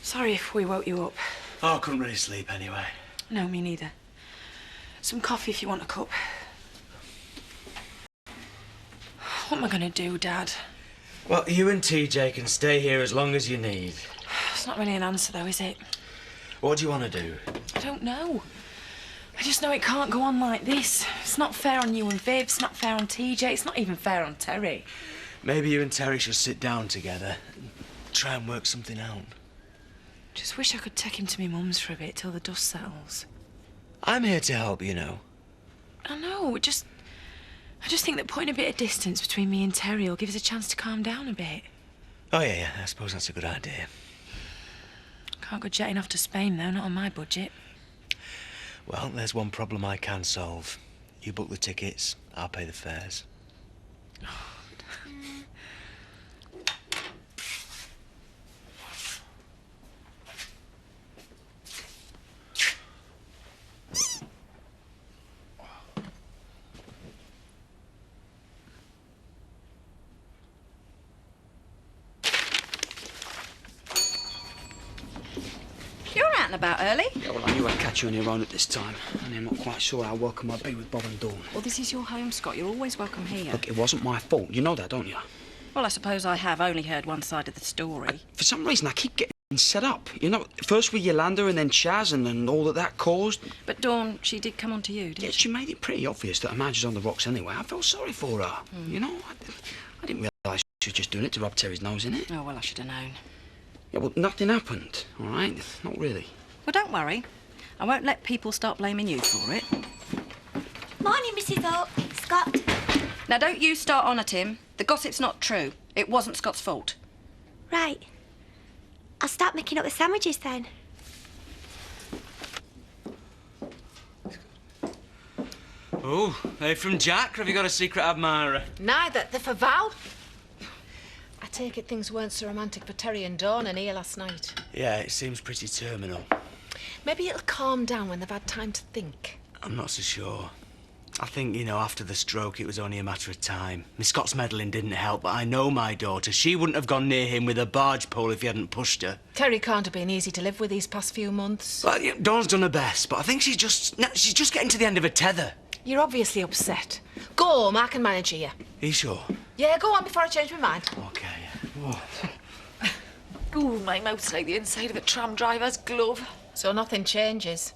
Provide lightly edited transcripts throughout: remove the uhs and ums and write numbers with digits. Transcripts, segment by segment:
Sorry if we woke you up. Oh, I couldn't really sleep anyway. No, me neither. Some coffee if you want a cup. What am I going to do, Dad? Well, you and TJ can stay here as long as you need. It's not really an answer, though, is it? What do you want to do? I don't know. I just know it can't go on like this. It's not fair on you and Viv. It's not fair on TJ. It's not even fair on Terry. Maybe you and Terry should sit down together and try and work something out. Just wish I could take him to my mum's for a bit till the dust settles. I'm here to help, you know. I know, I just think that putting a bit of distance between me and Terry will give us a chance to calm down a bit. Oh, yeah, I suppose that's a good idea. Can't go jetting off to Spain, though, not on my budget. Well, there's one problem I can solve. You book the tickets, I'll pay the fares. You're out and about early. Yeah, well, I knew I'd catch you on your own at this time, and I'm not quite sure how welcome I'd be with Bob and Dawn. Well, this is your home, Scott. You're always welcome here. Look, it wasn't my fault. You know that, don't you? Well, I suppose I have only heard one side of the story. For some reason, I keep getting set up. You know, first with Yolanda and then Chaz and all that caused. But Dawn, she did come on to you, didn't Yeah, she made it pretty obvious that her marriage is on the rocks anyway. I felt sorry for her. You know, I didn't realise she was just doing it to rub Terry's nose in it. Oh, well, I should have known. Yeah, well, nothing happened, all right? Not really. Well, don't worry. I won't let people start blaming you for it. Morning, Mrs. Oak. Scott. Now, don't you start on at him. The gossip's not true. It wasn't Scott's fault. Right. I'll start making up the sandwiches then. Oh, hey, from Jack, or have you got a secret admirer? Neither. They're for Val. I take it things weren't so romantic for Terry and Dawn in here last night. Yeah, it seems pretty terminal. Maybe it'll calm down when they've had time to think. I'm not so sure. I think, you know, after the stroke, it was only a matter of time. Miss Scott's meddling didn't help, but I know my daughter. She wouldn't have gone near him with a barge pole if he hadn't pushed her. Terry can't have been easy to live with these past few months. Well, you know, Dawn's done her best, but I think she's just getting to the end of her tether. You're obviously upset. Go home, I can manage you. Are you sure? Yeah, go on before I change my mind. OK. Oh. Ooh, my mouth's like the inside of a tram driver's glove. So nothing changes.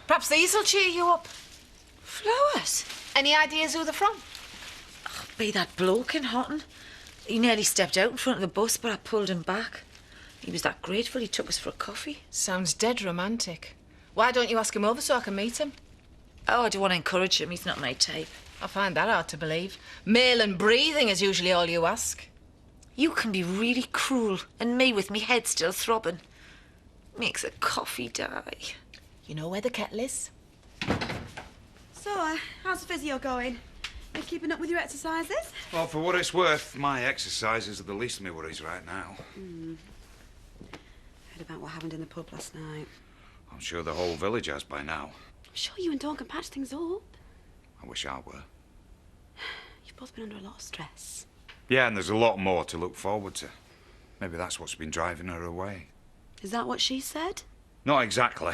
Perhaps these will cheer you up. Flowers? Any ideas who they're from? Be that bloke in Houghton. He nearly stepped out in front of the bus, but I pulled him back. He was that grateful he took us for a coffee. Sounds dead romantic. Why don't you ask him over so I can meet him? Oh, I do want to encourage him. He's not my type. I find that hard to believe. Male and breathing is usually all you ask. You can be really cruel, and me with me head still throbbing. Makes a coffee die. You know where the kettle is? So, how's the physio going? You keeping up with your exercises? Well, for what it's worth, my exercises are the least of my worries right now. Heard about what happened in the pub last night. I'm sure the whole village has by now. I'm sure you and Dawn can patch things up. I wish I were. You've both been under a lot of stress. Yeah, and there's a lot more to look forward to. Maybe that's what's been driving her away. Is that what she said? Not exactly.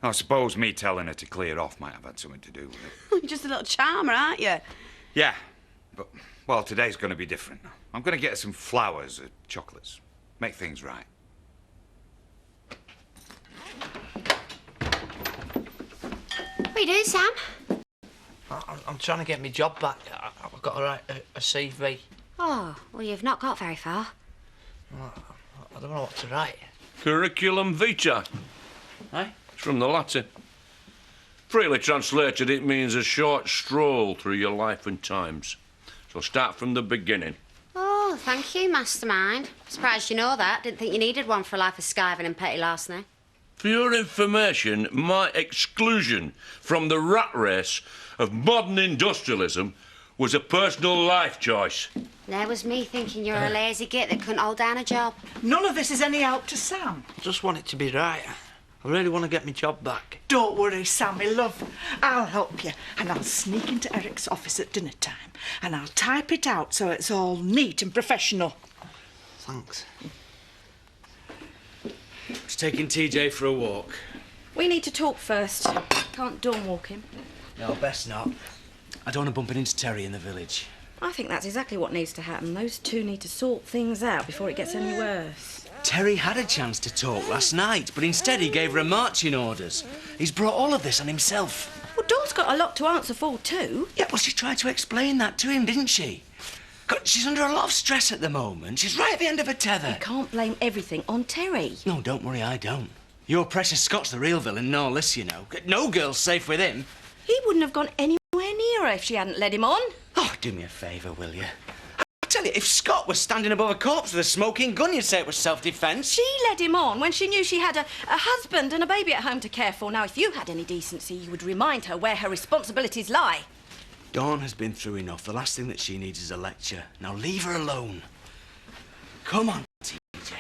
I suppose me telling her to clear off might have had something to do with it. You're just a little charmer, aren't you? Yeah, but, well, today's going to be different. I'm going to get her some flowers or chocolates. Make things right. What are you doing, Sam? I'm trying to get my job back. I've got to write a CV. Oh, well, you've not got very far. Well, I don't know what to write. Curriculum vitae. Eh? It's from the Latin. Freely translated, it means a short stroll through your life and times. So start from the beginning. Oh, thank you, Mastermind. Surprised you know that. Didn't think you needed one for a life of skiving and petty larceny. For your information, my exclusion from the rat race of modern industrialism was a personal life choice. There was me thinking you're a lazy git that couldn't hold down a job. None of this is any help to Sam. Just want it to be right. I really want to get my job back. Don't worry, Sammy, love. I'll help you. And I'll sneak into Eric's office at dinner time. And I'll type it out so it's all neat and professional. Thanks. Just taking TJ for a walk. We need to talk first. Can't dawn walk him. No, best not. I don't want to bump into Terry in the village. I think that's exactly what needs to happen. Those two need to sort things out before it gets any worse. Terry had a chance to talk last night, but instead he gave her marching orders. He's brought all of this on himself. Well, Dawn's got a lot to answer for too. Yeah, well, she tried to explain that to him, didn't she? God, she's under a lot of stress at the moment. She's right at the end of her tether. You can't blame everything on Terry. No, don't worry, I don't. Your precious Scott's the real villain in all this, you know. No girl's safe with him. He wouldn't have gone anywhere near her if she hadn't led him on. Oh, do me a favour, will you? I tell you, if Scott was standing above a corpse with a smoking gun, you'd say it was self-defence. She led him on when she knew she had a husband and a baby at home to care for. Now, if you had any decency, you would remind her where her responsibilities lie. Dawn has been through enough. The last thing that she needs is a lecture. Now leave her alone. Come on, TJ.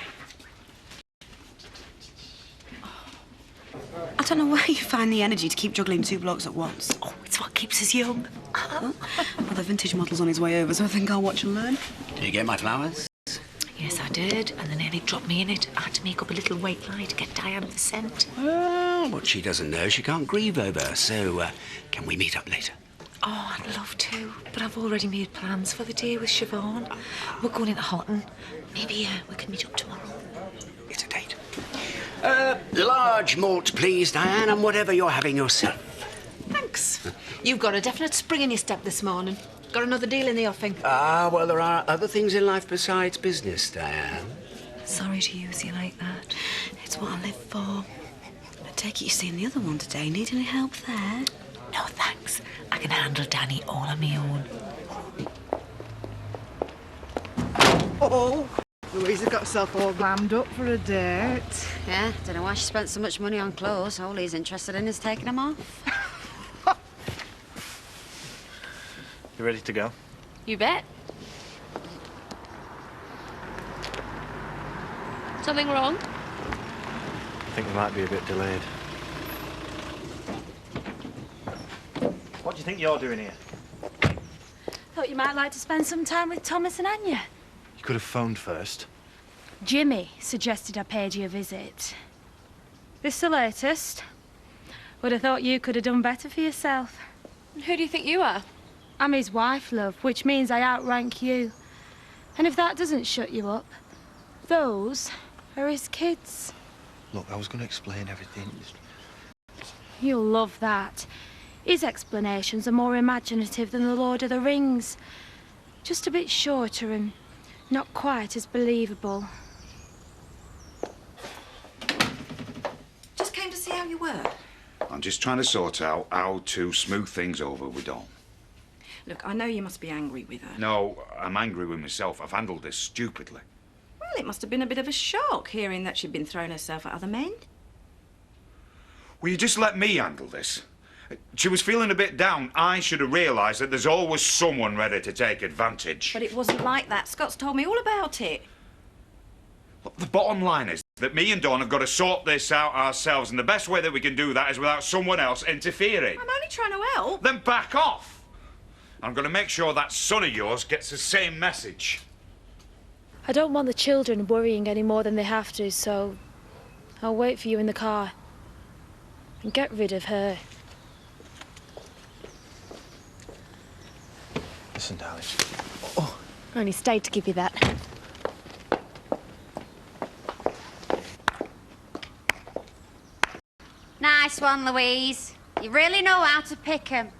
I don't know where you find the energy to keep juggling two blokes at once. Oh, it's what keeps us young. Well, the vintage model's on his way over, so I think I'll watch and learn. Did you get my flowers? Yes, I did, and they nearly dropped me in it. I had to make up a little white lie to get Diane the scent. Well, what she doesn't know, she can't grieve over. So, can we meet up later? Oh, I'd love to, but I've already made plans for the day with Siobhan. We're going into Houghton. Maybe we can meet up tomorrow. It's a date. Large malt, please, Diane, and whatever you're having yourself. Thanks. You've got a definite spring in your step this morning. Got another deal in the offing. Ah, well, there are other things in life besides business, Diane. Sorry to use you like that. It's what I live for. I take it you've seen the other one today. Need any help there? No, thanks. I can handle Danny all on my own. Oh, Louisa got herself all glammed up for a date. Yeah, don't know why she spent so much money on clothes. All he's interested in is taking them off. You ready to go? You bet. Something wrong? I think we might be a bit delayed. What do you think you're doing here? Thought you might like to spend some time with Thomas and Anya. You could have phoned first. Jimmy suggested I paid you a visit. This the latest? Would have thought you could have done better for yourself. Who do you think you are? I'm his wife, love, which means I outrank you. And if that doesn't shut you up, those are his kids. Look, I was going to explain everything. You'll love that. His explanations are more imaginative than the Lord of the Rings. Just a bit shorter and not quite as believable. Just came to see how you were. I'm just trying to sort out how to smooth things over with Dawn. Look, I know you must be angry with her. No, I'm angry with myself. I've handled this stupidly. Well, it must have been a bit of a shock hearing that she'd been throwing herself at other men. Will you just let me handle this? She was feeling a bit down. I should have realised that there's always someone ready to take advantage. But it wasn't like that. Scott's told me all about it. Look, the bottom line is that me and Dawn have got to sort this out ourselves, and the best way that we can do that is without someone else interfering. I'm only trying to help. Then back off. I'm going to make sure that son of yours gets the same message. I don't want the children worrying any more than they have to, so I'll wait for you in the car. And get rid of her. Listen, darling. I only stayed to give you that. Nice one, Louise. You really know how to pick 'em.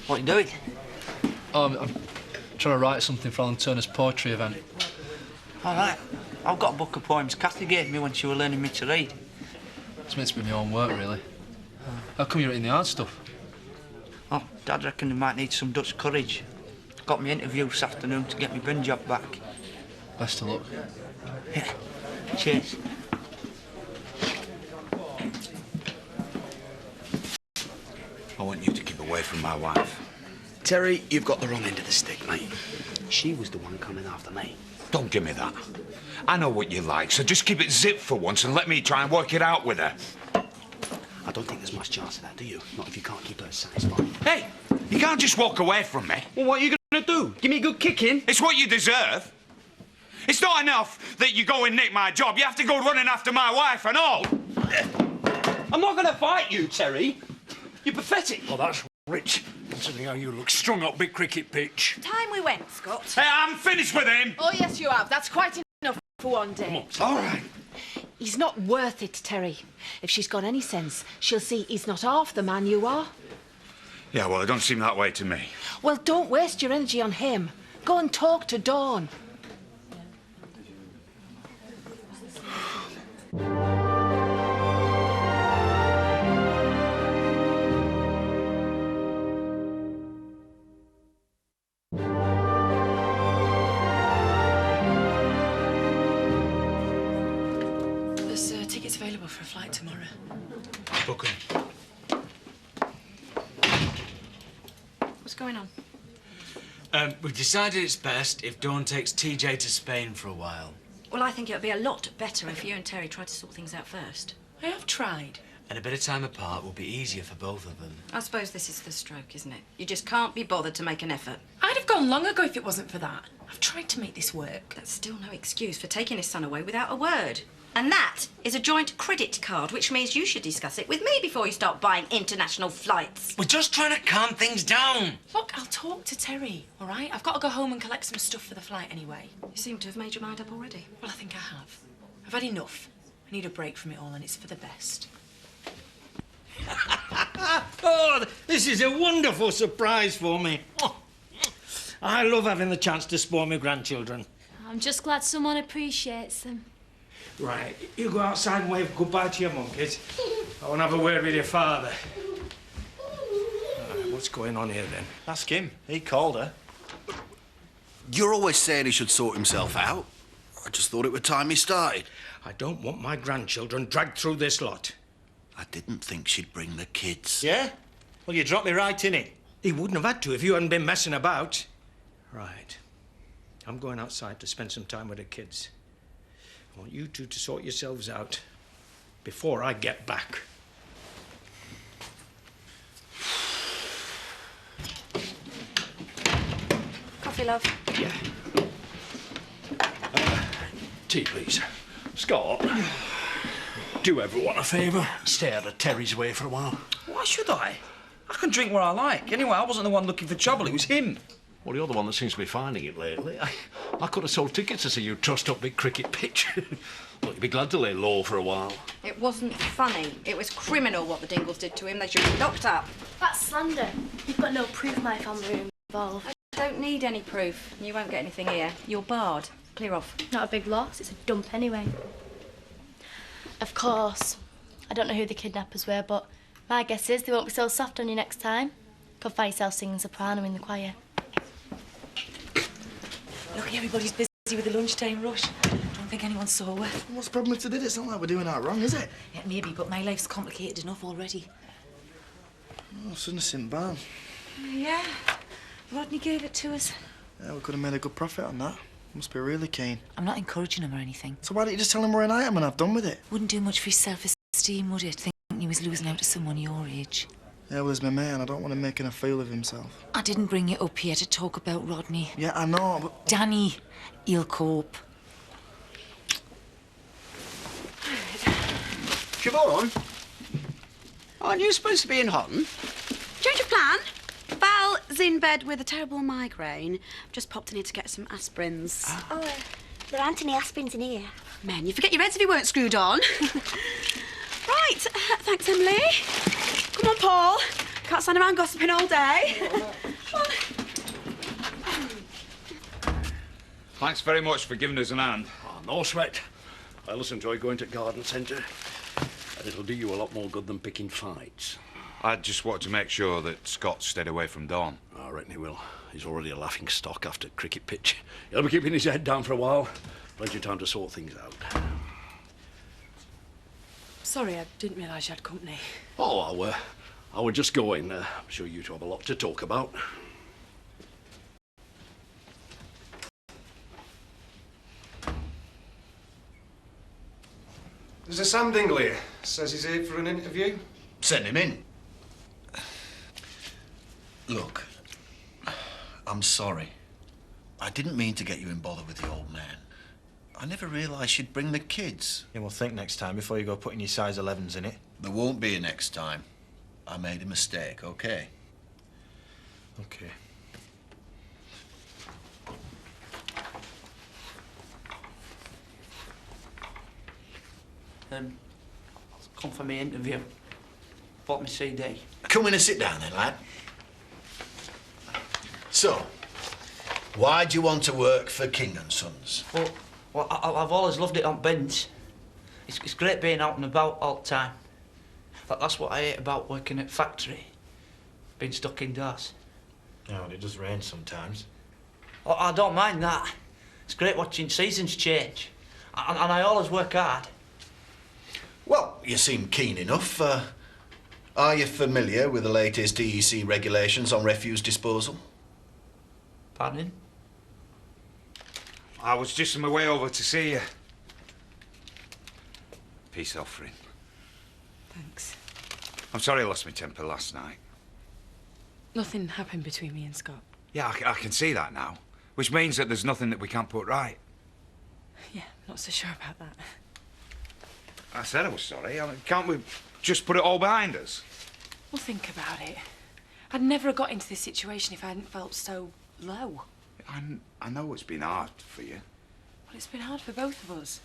What are you doing? I'm trying to write something for Alan Turner's poetry event. All right. I've got a book of poems Kathy gave me when she was learning me to read. It's meant to be my own work, really. How come you're eating the hard stuff? Oh, Dad reckoned he might need some Dutch courage. Got me interview this afternoon to get my bin job back. Best of luck. Yeah. Cheers. I want you to keep away from my wife. Terry, you've got the wrong end of the stick, mate. She was the one coming after me. Don't give me that. I know what you like, so just keep it zipped for once and let me try and work it out with her. I don't think there's much chance of that, do you? Not if you can't keep her satisfied. Hey, you can't just walk away from me. Well, what are you going to do? Give me a good kicking? It's what you deserve. It's not enough that you go and nick my job. You have to go running after my wife and all. I'm not going to fight you, Terry. You're pathetic. Oh, that's rich, considering how you look strung up big cricket pitch. Time we went, Scott. Hey, I'm finished with him. Oh, yes, you have. That's quite enough for one day. All right. He's not worth it, Terry. If she's got any sense, she'll see he's not half the man you are. Yeah, well, it don't seem that way to me. Well, don't waste your energy on him. Go and talk to Dawn. There's tickets available for a flight tomorrow. Book 'em. What's going on? We've decided it's best if Dawn takes TJ to Spain for a while. Well, I think it would be a lot better if you and Terry tried to sort things out first. I have tried. And a bit of time apart will be easier for both of them. I suppose this is the stroke, isn't it? You just can't be bothered to make an effort. I'd have gone long ago if it wasn't for that. I've tried to make this work. That's still no excuse for taking his son away without a word. And that is a joint credit card, which means you should discuss it with me before you start buying international flights. We're just trying to calm things down. Look, I'll talk to Terry, all right? I've got to go home and collect some stuff for the flight anyway. You seem to have made your mind up already. Well, I think I have. I've had enough. I need a break from it all, and it's for the best. Oh, this is a wonderful surprise for me. Oh, I love having the chance to spoil my grandchildren. I'm just glad someone appreciates them. Right, you go outside and wave goodbye to your monkeys. I want to have a word with your father. Right, what's going on here, then? Ask him. He called her. You're always saying he should sort himself out. I just thought it was time he started. I don't want my grandchildren dragged through this lot. I didn't think she'd bring the kids. Yeah? Well, you dropped me right in it. He wouldn't have had to if you hadn't been messing about. Right. I'm going outside to spend some time with the kids. I want you two to sort yourselves out before I get back. Coffee, love. Yeah. Tea, please. Scott, do everyone a favour. Stay out of Terry's way for a while. Why should I? I can drink what I like. Anyway, I wasn't the one looking for trouble. It was him. Well, you're the one that seems to be finding it lately. I could have sold tickets to see you trussed up big cricket pitch. Look, you'd be glad to lay low for a while. It wasn't funny. It was criminal what the Dingles did to him. They should be locked up. That's slander. You've got no proof my family are involved. I don't need any proof. You won't get anything here. You're barred. Clear off. Not a big loss. It's a dump anyway. Of course. I don't know who the kidnappers were, but my guess is they won't be so soft on you next time. Could find yourself singing soprano in the choir. Look, everybody's busy with the lunchtime rush. Don't think anyone saw her. What's the problem if they did? It's not like we're doing that wrong, is it? Yeah, maybe, but my life's complicated enough already. Oh, shouldn't have seen bad. Yeah. Rodney gave it to us. Yeah, we could have made a good profit on that. Must be really keen. I'm not encouraging him or anything. So why don't you just tell him we're an item and have done with it? Wouldn't do much for his self-esteem, would it? Thinking he was losing out to someone your age. Yeah, well, he's my mate and I don't want him making a fool of himself. I didn't bring you up here to talk about Rodney. Yeah, I know, but... Danny, he'll cope. Siobhan? Aren't you supposed to be in Houghton? Change of plan. Val's in bed with a terrible migraine. I've just popped in here to get some aspirins. Oh, there aren't any aspirins in here. Men, you'd forget your heads if you weren't screwed on. Right, thanks, Emily. Come on, Paul. Can't stand around gossiping all day. Come on. Thanks very much for giving us an hand. Oh, no sweat. I always enjoy going to garden centre. I It'll do you a lot more good than picking fights. I just wanted to make sure that Scott stayed away from Dawn. I reckon he will. He's already a laughing stock after cricket pitch. He'll be keeping his head down for a while. Plenty of time to sort things out. Sorry, I didn't realise you had company. Oh, I were just going. I'm sure you two have a lot to talk about. There's a Sam Dingle here. Says he's here for an interview. Send him in. Look, I'm sorry. I didn't mean to get you in bother with the old man. I never realised she'd bring the kids. Yeah, well, think next time before you go putting your size 11s in it. There won't be a next time. I made a mistake, okay? Okay. Come for me interview. Bought me CD. Come in and sit down then, lad. So, why do you want to work for King & Sons? Well, I've always loved it on bins. It's great being out and about all the time. That's what I hate about working at factory. Being stuck indoors. Oh, and it does rain sometimes. Oh, I don't mind that. It's great watching seasons change. And I always work hard. Well, you seem keen enough. Are you familiar with the latest DEC regulations on refuse disposal? Pardon? I was just on my way over to see you. Peace offering. Thanks. I'm sorry I lost my temper last night. Nothing happened between me and Scott. Yeah, I can see that now. Which means that there's nothing that we can't put right. Yeah, not so sure about that. I said I was sorry. I mean, can't we just put it all behind us? Well, think about it. I'd never have got into this situation if I hadn't felt so low. I know it's been hard for you. Well, it's been hard for both of us.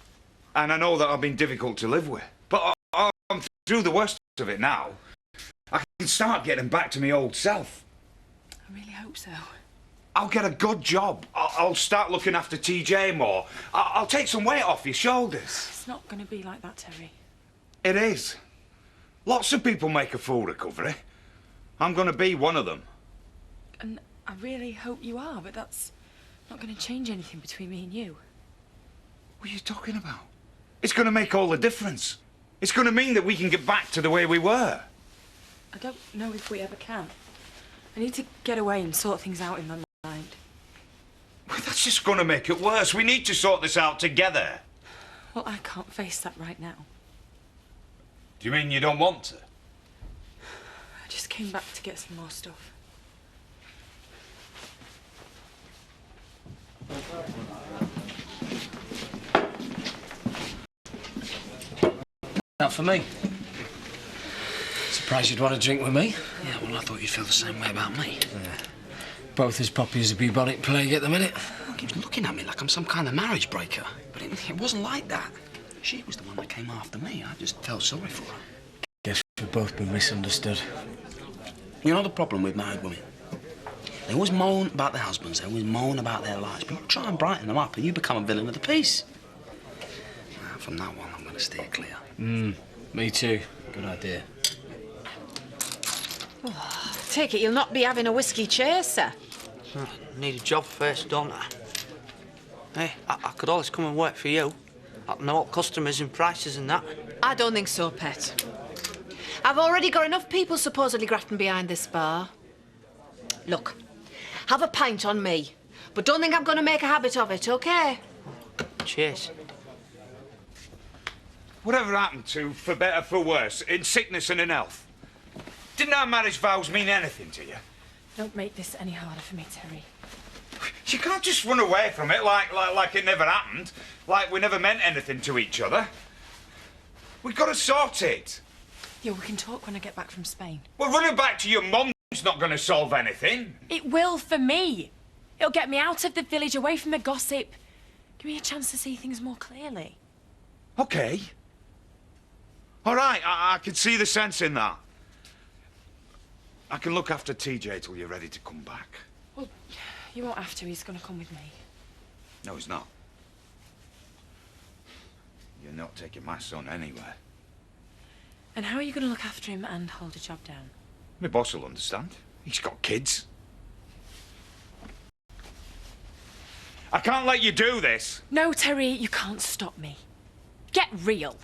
And I know that I've been difficult to live with. But I'm through the worst of it now. I can start getting back to my old self. I really hope so. I'll get a good job. I'll start looking after TJ more. I'll take some weight off your shoulders. It's not going to be like that, Terry. It is. Lots of people make a full recovery. I'm going to be one of them. And I really hope you are, but that's not going to change anything between me and you. What are you talking about? It's going to make all the difference. It's going to mean that we can get back to the way we were. I don't know if we ever can. I need to get away and sort things out in my mind. Well, that's just going to make it worse. We need to sort this out together. Well, I can't face that right now. Do you mean you don't want to? I just came back to get some more stuff. Not for me. Surprised you'd want to drink with me. Yeah, well, I thought you'd feel the same way about me. Yeah. Both as poppy as a bubonic plague at the minute. He keeps looking at me like I'm some kind of marriage breaker. But it wasn't like that. She was the one that came after me. I just felt sorry for her. Guess we've both been misunderstood. You know the problem with married women? They always moan about their husbands, they always moan about their lives, but you try and brighten them up and you become a villain of the piece. From that one, I'm going to steer clear. Me too. Good idea. Take it you'll not be having a whiskey chaser. Need a job first, don't I? Hey, I could always come and work for you. I know what customers and prices and that. I don't think so, Pet. I've already got enough people supposedly grafting behind this bar. Look, have a pint on me, but don't think I'm going to make a habit of it, OK? Cheers. Whatever happened to for better, for worse, in sickness and in health? Didn't our marriage vows mean anything to you? Don't make this any harder for me, Terry. You can't just run away from it like it never happened, like we never meant anything to each other. We've got to sort it. Yeah, we can talk when I get back from Spain. Well, running back to your mum's not going to solve anything. It will for me. It'll get me out of the village, away from the gossip. Give me a chance to see things more clearly. OK. All right, I can see the sense in that. I can look after TJ till you're ready to come back. Well, you won't have to. He's going to come with me. No, he's not. You're not taking my son anywhere. And how are you going to look after him and hold a job down? My boss will understand. He's got kids. I can't let you do this. No, Terry, you can't stop me. Get real.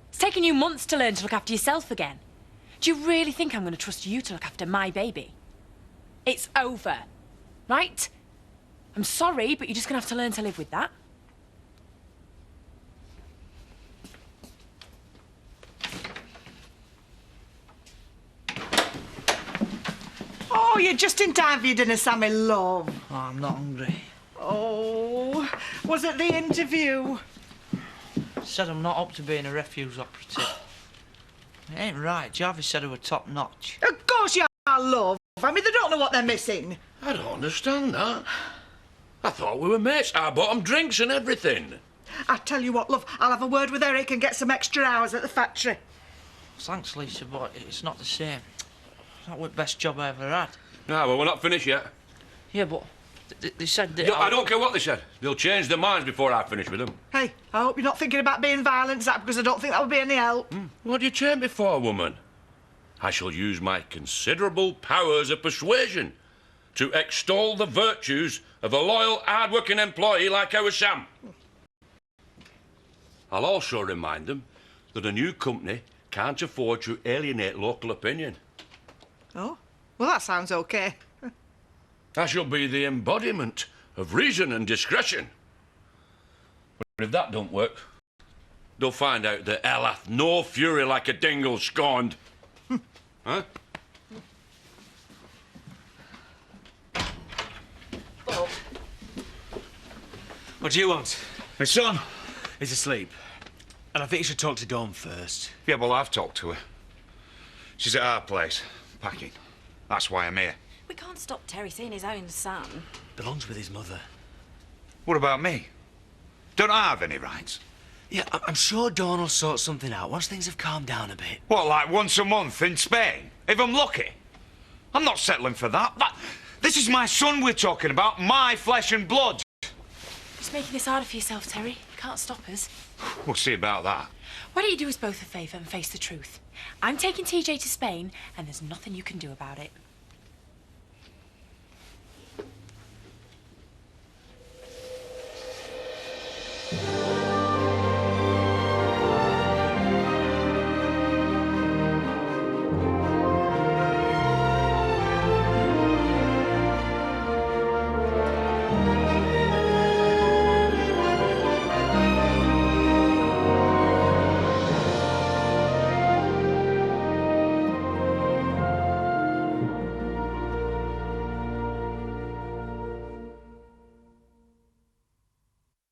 It's taken you months to learn to look after yourself again. Do you really think I'm going to trust you to look after my baby? It's over, right? I'm sorry, but you're just going to have to learn to live with that. Oh, you're just in time for your dinner, Sammy, love. Oh, I'm not hungry. Oh, was it the interview? Said I'm not up to being a refuse operative. It ain't right. Jarvis said I were top notch. Of course you are, love. I mean, they don't know what they're missing. I don't understand that. I thought we were mates. I bought 'em drinks and everything. I tell you what, love, I'll have a word with Eric and get some extra hours at the factory. Thanks, Lisa, but it's not the same. That was the best job I ever had. No, well, we're not finished yet. Yeah, but they said that... No, I don't care what they said. They'll change their minds before I finish with them. Hey, I hope you're not thinking about being violent, is that because I don't think that would be any help. What do you change me for, woman? I shall use my considerable powers of persuasion to extol the virtues of a loyal, hard-working employee like our Sam. I'll also remind them that a new company can't afford to alienate local opinion. Oh, well, that sounds OK. I shall be the embodiment of reason and discretion. But if that don't work, they'll find out that hell hath no fury like a dingle scorned. Huh? Bob. What do you want? My son. He's asleep. And I think you should talk to Dawn first. Yeah, well, I've talked to her. She's at our place, packing. That's why I'm here. We can't stop Terry seeing his own son. Belongs with his mother. What about me? Don't I have any rights? Yeah, I'm sure Dawn will sort something out once things have calmed down a bit. What, like once a month in Spain? If I'm lucky? I'm not settling for that. This is my son we're talking about, my flesh and blood. Just making this harder for yourself, Terry. You can't stop us. We'll see about that. Why don't you do us both a favour and face the truth? I'm taking TJ to Spain, and there's nothing you can do about it.